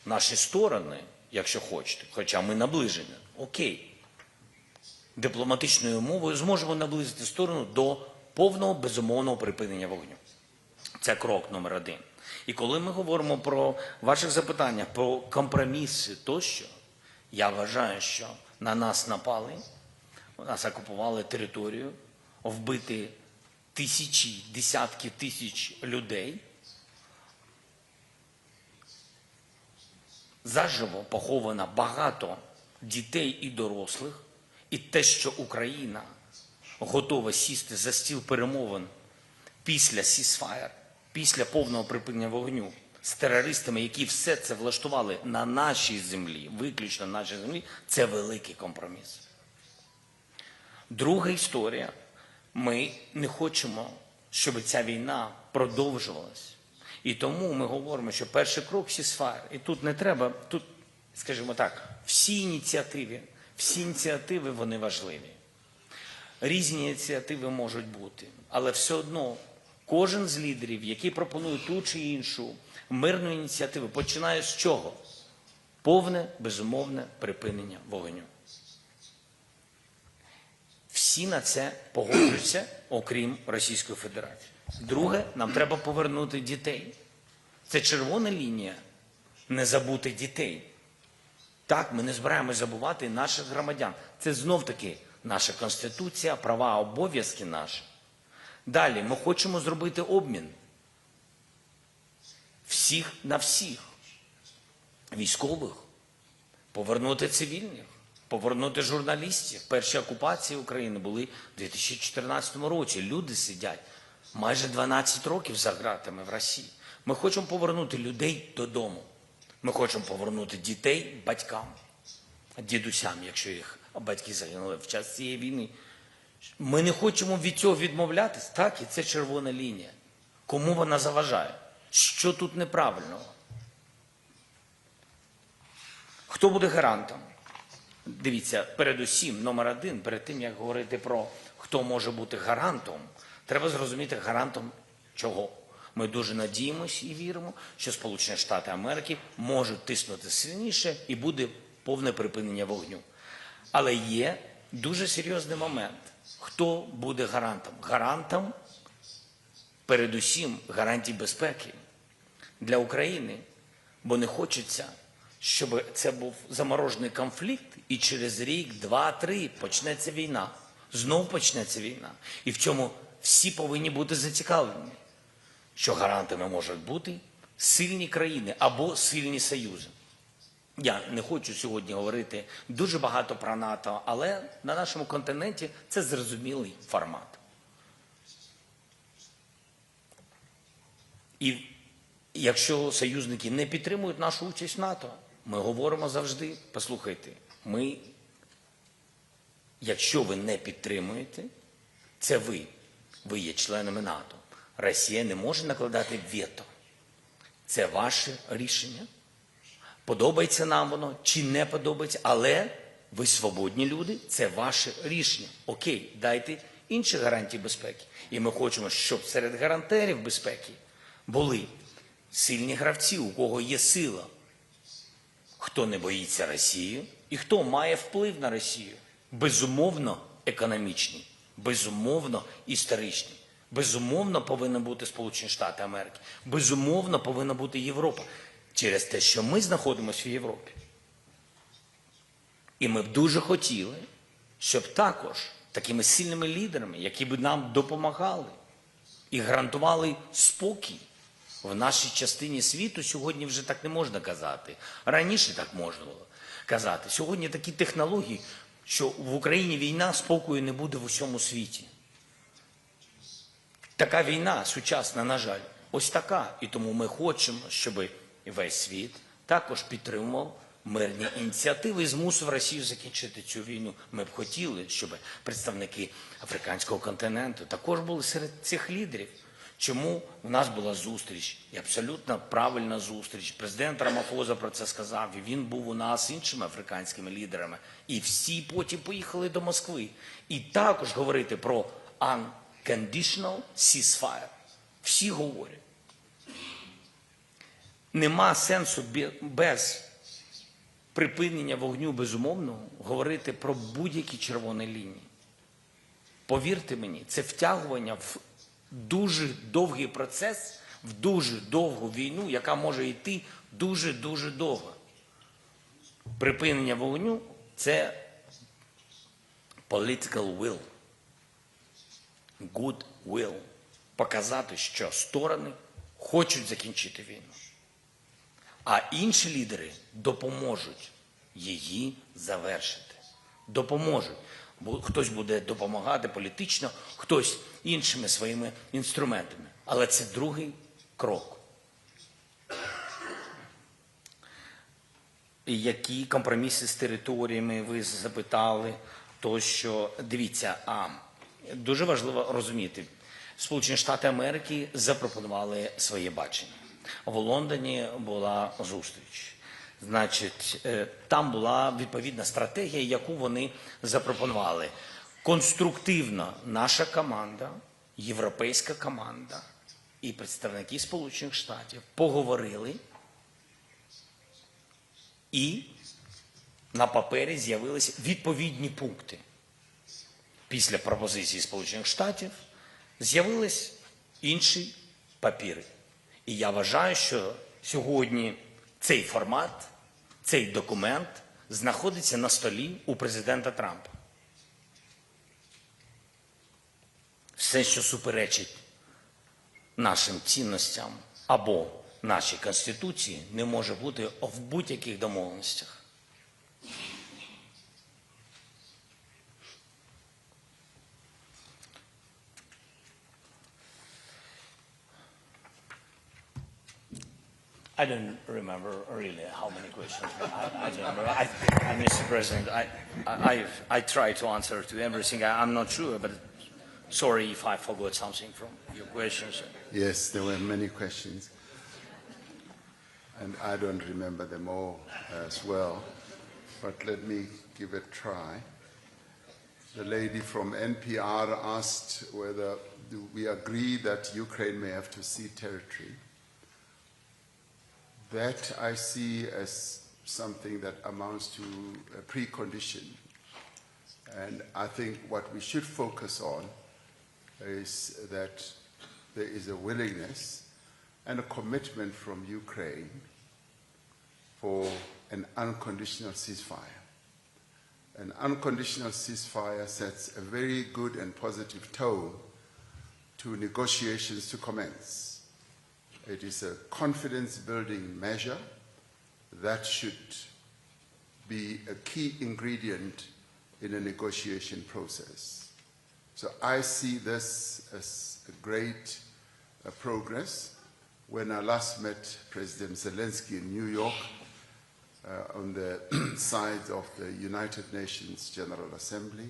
наші сторони, якщо хочете, хоча ми наближені. Окей. Дипломатичною мовою зможемо наблизити сторону до повного безумовного припинення вогню. Це крок номер 1. І коли ми говоримо про ваших запитання, про компроміси тощо, я вважаю, що на нас напали, нас окупували територію, вбити тисячі, десятки тисяч людей, заживо поховано багато дітей і дорослих, і те, що Україна готова сісти за стіл перемовин після ceasefire, після повного припинення вогню з терористами, які все це влаштували на нашій землі, виключно на нашій землі, це великий компроміс. Друга історія. Ми не хочемо, щоб ця війна продовжувалась. І тому ми говоримо, що перший крок – ceasefire. І тут не треба, тут, скажімо так, всі ініціативи, вони важливі. Різні ініціативи можуть бути, але все одно кожен з лідерів, який пропонує ту чи іншу мирну ініціативу, починає з чого? Повне, безумовне припинення вогню. Всі на це погоджуються, окрім Російської Федерації. Друге, нам треба повернути дітей. Це червона лінія – не забути дітей. Так, ми не збираємось забувати наших громадян. Це знов-таки наша Конституція, права, обов'язки наші. Далі, ми хочемо зробити обмін. Всіх на всіх. Військових, повернути цивільних, повернути журналістів. Перші окупації України були в 2014 році. Люди сидять майже 12 років за ґратами в Росії. Ми хочемо повернути людей додому. Ми хочемо повернути дітей батькам, дідусям, якщо їх батьки загинули в час цієї війни. Ми не хочемо від цього відмовлятись. Так, і це червона лінія. Кому вона заважає? Що тут неправильного? Хто буде гарантом? Дивіться, передусім, номер 1, перед тим, як говорити про хто може бути гарантом, треба зрозуміти гарантом чого. Ми дуже надіємося і віримо, що Сполучені Штати Америки можуть тиснути сильніше і буде повне припинення вогню. Але є дуже серйозний момент. Хто буде гарантом? Гарантом, передусім, гарантій безпеки для України, бо не хочеться, щоб це був заморожений конфлікт і через рік, 2, 3 почнеться війна. Знов почнеться війна. І в цьому всі повинні бути зацікавлені, що гарантами можуть бути сильні країни або сильні союзи. Я не хочу сьогодні говорити дуже багато про НАТО, але на нашому континенті це зрозумілий формат. І якщо союзники не підтримують нашу участь в НАТО, ми говоримо завжди, послухайте, якщо ви не підтримуєте, це ви є членами НАТО. Росія не може накладати вето. Це ваше рішення. Подобається нам воно чи не подобається, але ви свободні люди, це ваше рішення. Окей, дайте інші гарантії безпеки. І ми хочемо, щоб серед гарантерів безпеки були сильні гравці, у кого є сила. Хто не боїться Росії і хто має вплив на Росію. Безумовно економічні, безумовно історичні. Безумовно повинні бути Сполучені Штати Америки. Безумовно повинна бути Європа. через те, що ми знаходимося в Європі. І ми б дуже хотіли, щоб також такими сильними лідерами, які б нам допомагали і гарантували спокій в нашій частині світу, сьогодні вже так не можна казати. Раніше так можна було казати. Сьогодні такі технології, що в Україні війна, спокою не буде в усьому світі. Така війна сучасна, на жаль, ось така. І тому ми хочемо, щоб весь світ також підтримував мирні ініціативи і змусив Росію закінчити цю війну. Ми б хотіли, щоб представники африканського континенту також були серед цих лідерів. Чому в нас була зустріч, і абсолютно правильна зустріч. Президент Рамафоса про це сказав, і він був у нас з іншими африканськими лідерами. І всі потім поїхали до Москви. І також говорити про unconditional ceasefire. Всі говорять. Нема сенсу без припинення вогню безумовного говорити про будь-які червоні лінії. Повірте мені, це втягування в дуже довгий процес, в дуже довгу війну, яка може йти дуже-дуже довго. Припинення вогню – це political will, good will. Показати, що сторони хочуть закінчити війну. А інші лідери допоможуть її завершити. Допоможуть. Хтось буде допомагати політично, хтось іншими своїми інструментами. Але це другий крок. Які компроміси з територіями ви запитали, то що, дивіться, дуже важливо розуміти, Сполучені Штати Америки запропонували своє бачення. В Лондоні була зустріч. Значить, там була відповідна стратегія, яку вони запропонували. Конструктивно наша команда, європейська команда і представники Сполучених Штатів поговорили, і на папері з'явилися відповідні пункти. Після пропозиції Сполучених Штатів з'явились інші папіри. І я вважаю, що сьогодні цей формат, цей документ знаходиться на столі у президента Трампа. Все, що суперечить нашим цінностям або нашій Конституції, не може бути в будь-яких домовленостях. I don't remember really how many questions. I don't remember. Mr. President, I try to answer to everything. I'm not sure, but sorry if I forgot something from your questions.
Yes, there were many questions, and I don't remember them all as well, but let me give it a try. The lady from NPR asked whether we agree that Ukraine may have to cede territory. That I see as something that amounts to a precondition. And I think what we should focus on is that there is a willingness and a commitment from Ukraine for an unconditional ceasefire. An unconditional ceasefire sets a very good and positive tone to negotiations to commence. It is a confidence-building measure that should be a key ingredient in a negotiation process. So I see this as a great progress. When I last met President Zeleensky in New York on the side of the United Nations General Assembly,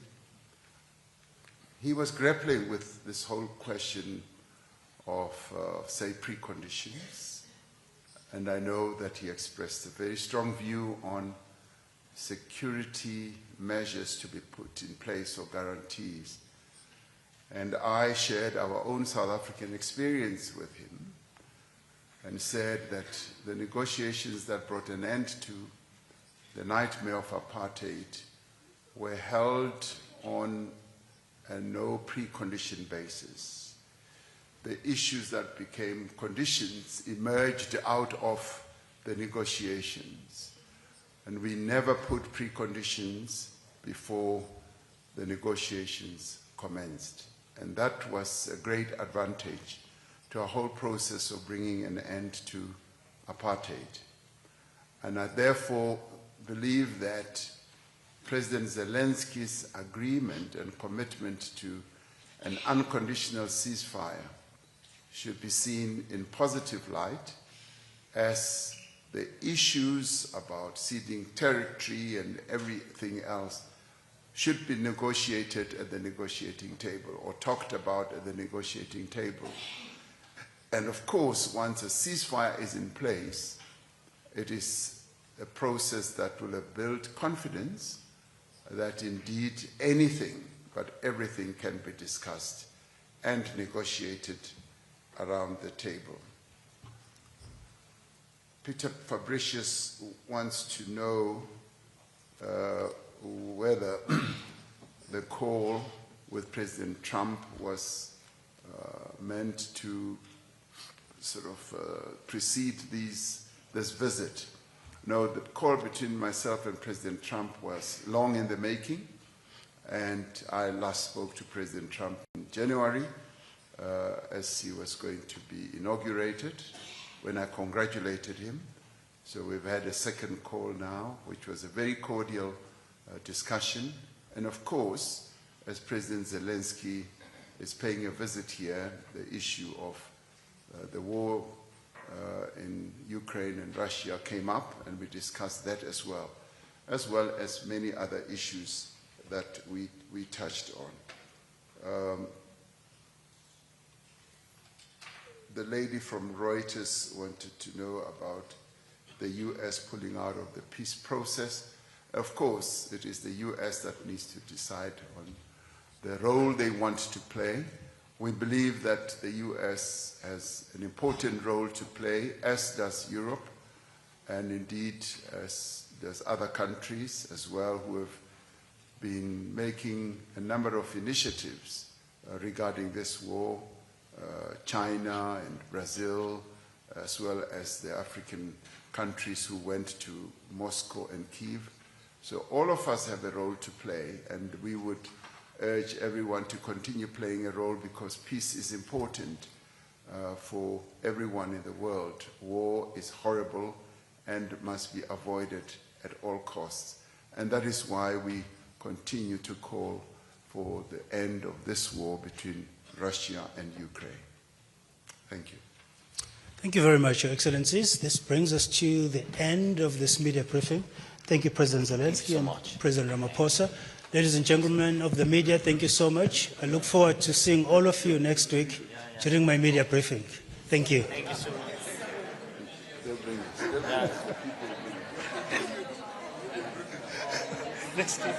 he was grappling with this whole question of, say, preconditions. And I know that he expressed a very strong view on security measures to be put in place or guarantees. And I shared our own South African experience with him and said that the negotiations that brought an end to the nightmare of apartheid were held on a no precondition basis. The issues that became conditions emerged out of the negotiations. And we never put preconditions before the negotiations commenced. And that was a great advantage to our whole process of bringing an end to apartheid. And I therefore believe that President Zelensky's agreement and commitment to an unconditional ceasefire should be seen in positive light, as the issues about ceding territory and everything else should be negotiated at the negotiating table or talked about at the negotiating table. And of course, once a ceasefire is in place, it is a process that will have built confidence that indeed anything but everything can be discussed and negotiated around the table. Peter Fabricius wants to know whether the call with President Trump was meant to sort of precede this visit. No, the call between myself and President Trump was long in the making, and I last spoke to President Trump in January as he was going to be inaugurated, when I congratulated him. So we've had a second call now, which was a very cordial discussion. And of course, as President Zelensky is paying a visit here, the issue of the war in Ukraine and Russia came up, and we discussed that as well as many other issues that we touched on. The lady from Reuters wanted to know about the U.S. pulling out of the peace process. Of course, it is the U.S. that needs to decide on the role they want to play. We believe that the U.S. has an important role to play, as does Europe, and indeed as does other countries as well, who have been making a number of initiatives regarding this war, China and Brazil, as well as the African countries who went to Moscow and Kyiv. So all of us have a role to play, and we would urge everyone to continue playing a role, because peace is important for everyone in the world. War is horrible and must be avoided at all costs. And that is why we continue to call for the end of this war between Russia and Ukraine. Thank you.
Thank you very much, Your Excellencies. This brings us to the end of this media briefing. Thank you, President Zelensky and President Ramaphosa. Ladies and gentlemen of the media, thank you so much. I look forward to seeing all of you next week during my media briefing. Thank you.
Thank you so much.
Next week.